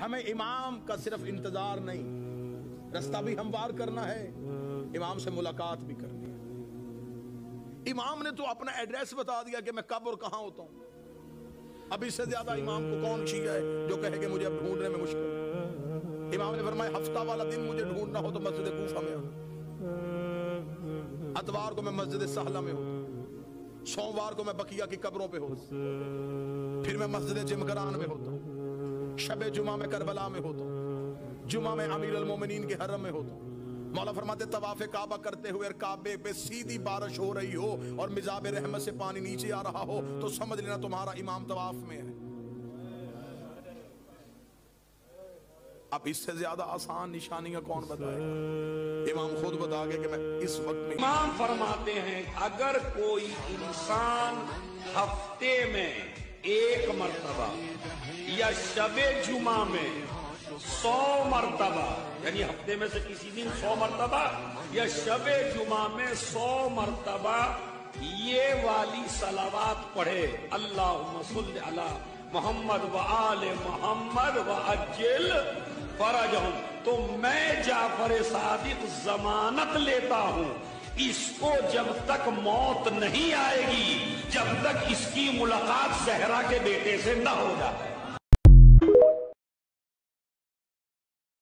ہمیں امام کا صرف انتظار نہیں، رستہ بھی ہموار کرنا ہے، امام سے ملاقات بھی کرنی ہے۔ امام نے تو اپنا ایڈریس بتا دیا کہ میں کب اور کہاں ہوتا ہوں۔ اب اس سے زیادہ امام کو کون شیعہ ہے جو کہے کہ مجھے اب ڈھونڈنے میں مشکل ہے؟ امام نے فرمایا ہفتہ والا دن مجھے ڈھونڈنا ہو تو مسجد کوفہ میں آنا، اتوار کو میں مسجد سہلہ میں ہوتا، سوموار کو میں بقیہ کی قبروں پہ ہوتا، پھر میں مسجد جمگران میں ہوتا، شب جمعہ میں کربلا میں ہوتا، جمعہ میں امیر المومنین کے حرم میں ہوتا۔ مولا فرماتے طواف کعبہ کرتے ہوئے کعبے پہ سیدھی بارش ہو رہی ہو اور مزاب رحمت سے پانی نیچے آ رہا ہو تو سمجھ لینا تمہارا امام طواف میں ہے۔ اب اس سے زیادہ آسان نشانیاں کون بتائے؟ امام خود بتا گئے کہ میں اس وقت میں۔ امام فرماتے ہیں اگر کوئی انسان ہفتے میں 1 مرتبہ یا شب جمعہ میں 100 مرتبہ، یعنی ہفتے میں سے کسی دن 100 مرتبہ یا شب جمعہ میں 100 مرتبہ یہ والی صلوات پڑھے، اللہم صل علی محمد و آل محمد و عجل فرجہم، تو میں جعفر صادق ضمانت لیتا ہوں اس کو جب تک موت نہیں آئے گی جب تک اس کی ملاقات زہرا کے بیٹے سے نہ ہو جائے۔